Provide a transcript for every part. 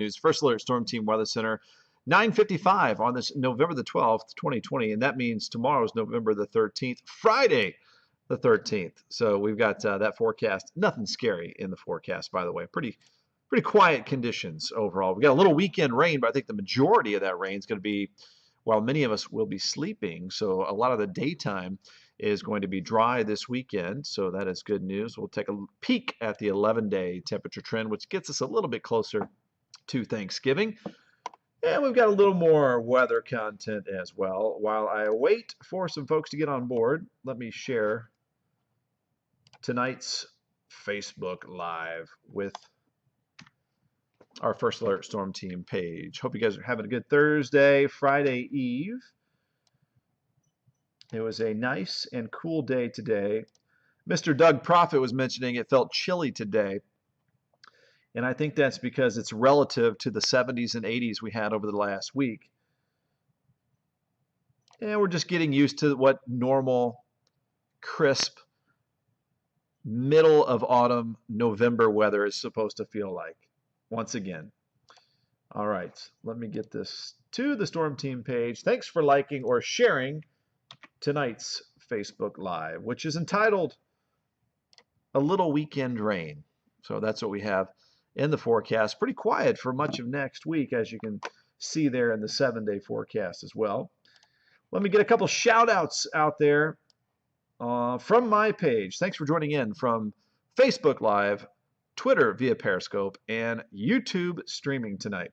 news. First Alert Storm Team Weather Center, 9:55 on this November the 12th, 2020, and that means tomorrow's November the 13th, Friday the 13th. So we've got that forecast. Nothing scary in the forecast, by the way. Pretty quiet conditions overall. We got a little weekend rain, but I think the majority of that rain is going to be, while many of us will be sleeping, so a lot of the daytime is going to be dry this weekend, so that is good news. We'll take a peek at the 11-day temperature trend, which gets us a little bit closer to Thanksgiving. And we've got a little more weather content as well. While I wait for some folks to get on board, let me share tonight's Facebook Live with our First Alert Storm Team page. Hope you guys are having a good Thursday, Friday Eve. It was a nice and cool day today. Mr. Doug Prophet was mentioning it felt chilly today. And I think that's because it's relative to the 70s and 80s we had over the last week. And we're just getting used to what normal, crisp, middle of autumn, November weather is supposed to feel like. Once again. All right, let me get this to the Storm Team page. Thanks for liking or sharing tonight's Facebook Live, which is entitled A Little Weekend Rain. So that's what we have in the forecast. Pretty quiet for much of next week, as you can see there in the 7-day forecast as well. Let me get a couple shout-outs out there from my page. Thanks for joining in from Facebook Live, Twitter via Periscope, and YouTube streaming tonight.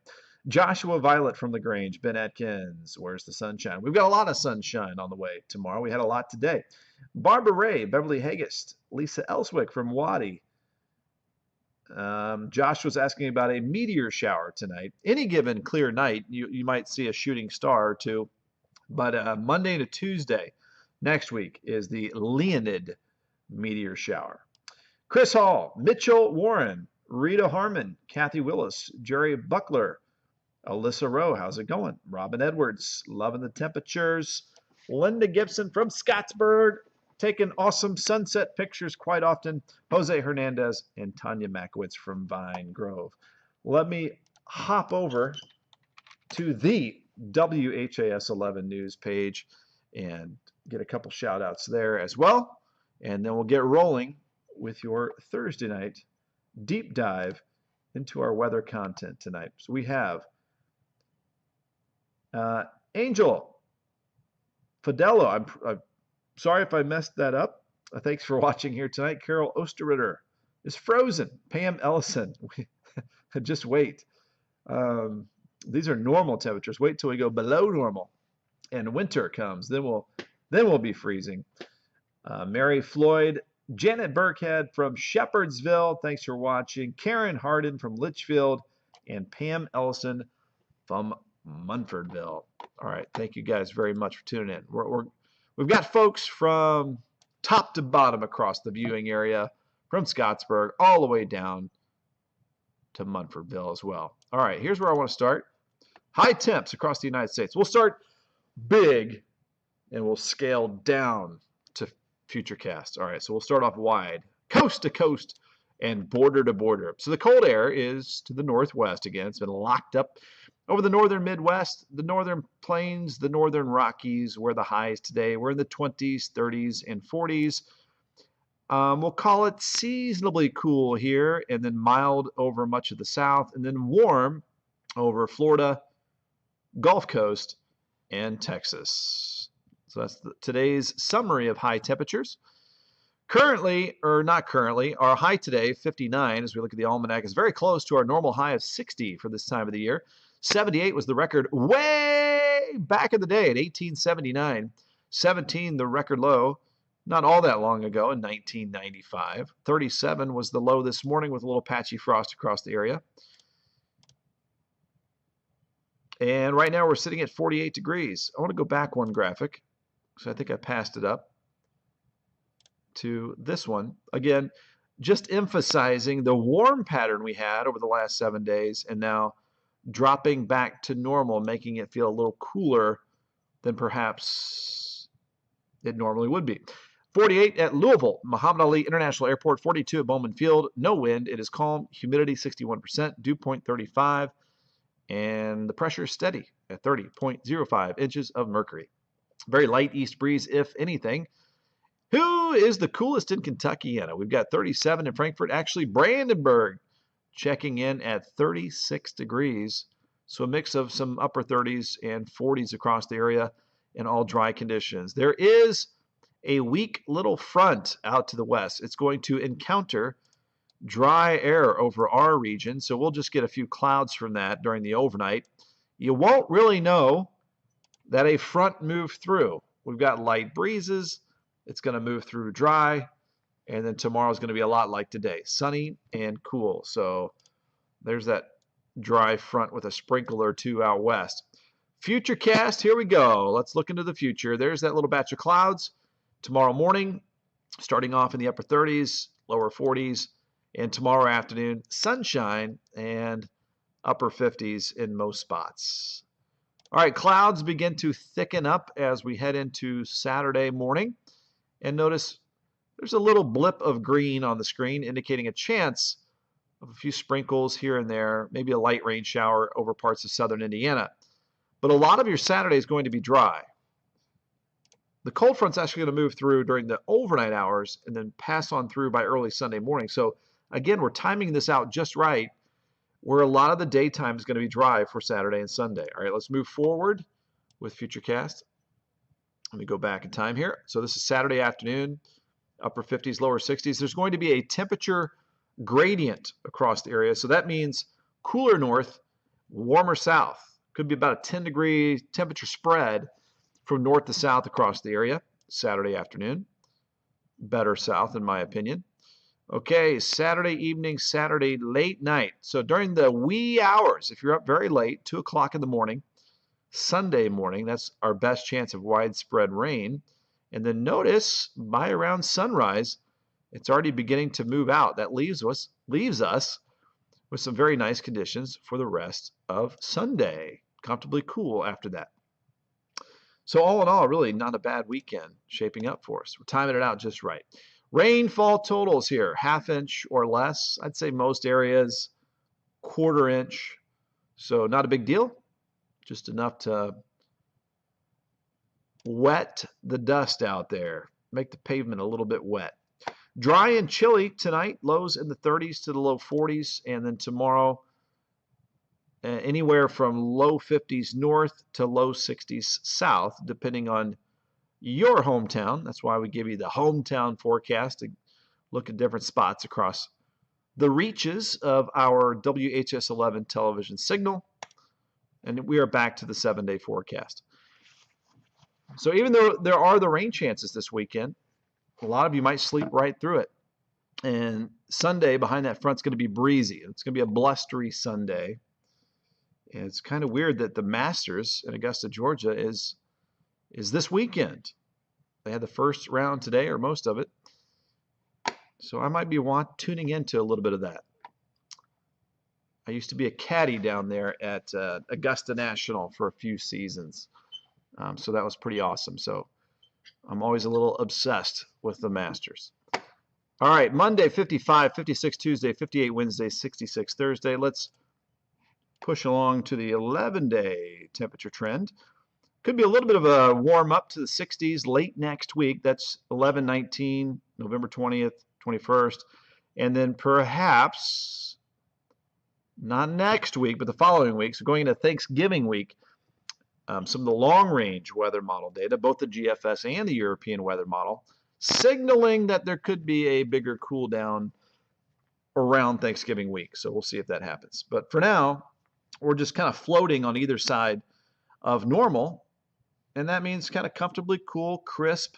Joshua Violet from LaGrange, Ben Atkins, where's the sunshine? We've got a lot of sunshine on the way tomorrow. We had a lot today. Barbara Ray, Beverly Hagist, Lisa Elswick from Waddy. Josh was asking about a meteor shower tonight. Any given clear night, you might see a shooting star or two, but Monday to Tuesday next week is the Leonid meteor shower. Chris Hall, Mitchell Warren, Rita Harmon, Kathy Willis, Jerry Buckler, Alyssa Rowe, how's it going? Robin Edwards, loving the temperatures. Linda Gibson from Scottsburg, taking awesome sunset pictures quite often. Jose Hernandez and Tanya Makowitz from Vine Grove. Let me hop over to the WHAS 11 news page and get a couple shout outs there as well. And then we'll get rolling with your Thursday night deep dive into our weather content tonight. So we have Angel Fidello. I'm sorry if I messed that up. Thanks for watching here tonight. Carol Osterritter is frozen. Pam Ellison. Just wait. These are normal temperatures. Wait till we go below normal and winter comes. Then we'll be freezing. Mary Floyd, Janet Burkhead from Shepherdsville, thanks for watching. Karen Harden from Litchfield, and Pam Ellison from Munfordville. All right, thank you guys very much for tuning in. We've got folks from top to bottom across the viewing area, from Scottsburg all the way down to Munfordville as well. All right, here's where I want to start. High temps across the United States. We'll start big, and we'll scale down to Futurecast. All right, so we'll start off wide, coast to coast and border to border. So the cold air is to the northwest again. It's been locked up over the northern Midwest, the northern plains, the northern Rockies, where the highs today. We're in the 20s, 30s, and 40s. We'll call it seasonably cool here, and then mild over much of the south, and then warm over Florida, Gulf Coast, and Texas. So that's today's summary of high temperatures. Currently, or not currently, our high today, 59, as we look at the almanac, is very close to our normal high of 60 for this time of the year. 78 was the record way back in the day at 1879. 17, the record low, not all that long ago in 1995. 37 was the low this morning with a little patchy frost across the area. And right now we're sitting at 48 degrees. I want to go back one graphic, so I think I passed it up to this one. Again, just emphasizing the warm pattern we had over the last 7 days, and now dropping back to normal, making it feel a little cooler than perhaps it normally would be. 48 at Louisville, Muhammad Ali International Airport. 42 at Bowman Field. No wind. It is calm. Humidity 61%. Dew point 35. and the pressure is steady at 30.05 inches of mercury. Very light east breeze, if anything. Who is the coolest in Kentucky? We've got 37 in Frankfort. Actually, Brandenburg checking in at 36 degrees. So a mix of some upper 30s and 40s across the area in all dry conditions. There is a weak little front out to the west. It's going to encounter dry air over our region, so we'll just get a few clouds from that during the overnight. You won't really know that a front moved through. We've got light breezes. It's going to move through dry, and then tomorrow is going to be a lot like today, sunny and cool. So there's that dry front with a sprinkle or two out west. Futurecast, here we go. Let's look into the future. There's that little batch of clouds tomorrow morning, starting off in the upper 30s, lower 40s, and tomorrow afternoon, sunshine and upper 50s in most spots. All right, clouds begin to thicken up as we head into Saturday morning. And notice there's a little blip of green on the screen indicating a chance of a few sprinkles here and there, maybe a light rain shower over parts of southern Indiana. But a lot of your Saturday is going to be dry. The cold front's actually going to move through during the overnight hours and then pass on through by early Sunday morning. So again, we're timing this out just right, where a lot of the daytime is going to be dry for Saturday and Sunday. All right, let's move forward with Futurecast. Let me go back in time here. So this is Saturday afternoon, upper 50s, lower 60s. There's going to be a temperature gradient across the area. So that means cooler north, warmer south. Could be about a 10-degree temperature spread from north to south across the area Saturday afternoon. Better south, in my opinion. Okay, Saturday evening, Saturday late night. So during the wee hours, if you're up very late, 2 o'clock in the morning, Sunday morning, that's our best chance of widespread rain. And then notice by around sunrise, it's already beginning to move out. That leaves us with some very nice conditions for the rest of Sunday. Comfortably cool after that. So all in all, really not a bad weekend shaping up for us. We're timing it out just right. Rainfall totals here, 1/2 inch or less. I'd say most areas, 1/4 inch. So not a big deal. Just enough to wet the dust out there, make the pavement a little bit wet. Dry and chilly tonight, lows in the 30s to the low 40s, and then tomorrow anywhere from low 50s north to low 60s south, depending on your hometown. That's why we give you the hometown forecast to look at different spots across the reaches of our WHS 11 television signal. And we are back to the 7-day forecast. So even though there are the rain chances this weekend, a lot of you might sleep right through it. And Sunday behind that front is going to be breezy. It's going to be a blustery Sunday. And it's kind of weird that the Masters in Augusta, Georgia is this weekend. They had the first round today, or most of it. So I might be tuning into a little bit of that. I used to be a caddy down there at Augusta National for a few seasons. So that was pretty awesome. So I'm always a little obsessed with the Masters. All right, Monday, 55, 56 Tuesday, 58 Wednesday, 66 Thursday. Let's push along to the 11-day temperature trend. Could be a little bit of a warm up to the 60s late next week. That's 11, 19, November 20th, 21st. And then perhaps, not next week, but the following week, so going into Thanksgiving week, some of the long-range weather model data, both the GFS and the European weather model, signaling that there could be a bigger cool down around Thanksgiving week. So we'll see if that happens. But for now, we're just kind of floating on either side of normal, and that means kind of comfortably cool, crisp,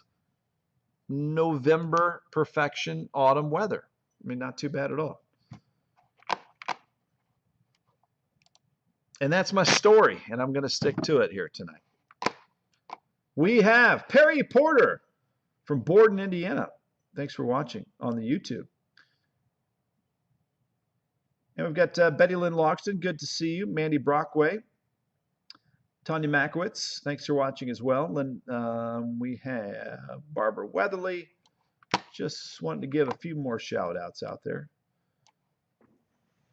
November perfection autumn weather. I mean, not too bad at all. And that's my story, and I'm going to stick to it here tonight. We have Perry Porter from Borden, Indiana. Thanks for watching on the YouTube. And we've got Betty Lynn Loxton. Good to see you. Mandy Brockway. Tanya Makowitz. Thanks for watching as well. And we have Barbara Weatherly. Just wanted to give a few more shout-outs out there.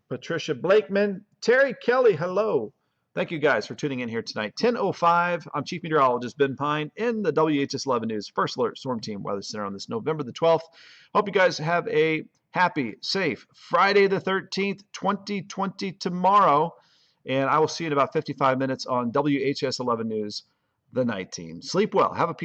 Patricia Blakeman. Terry Kelly, hello. Thank you guys for tuning in here tonight. 10:05. I'm Chief Meteorologist Ben Pine in the WHS 11 News First Alert Storm Team Weather Center on this November the 12th. Hope you guys have a happy, safe Friday the 13th, 2020 tomorrow. And I will see you in about 55 minutes on WHS 11 News, the night team. Sleep well. Have a peaceful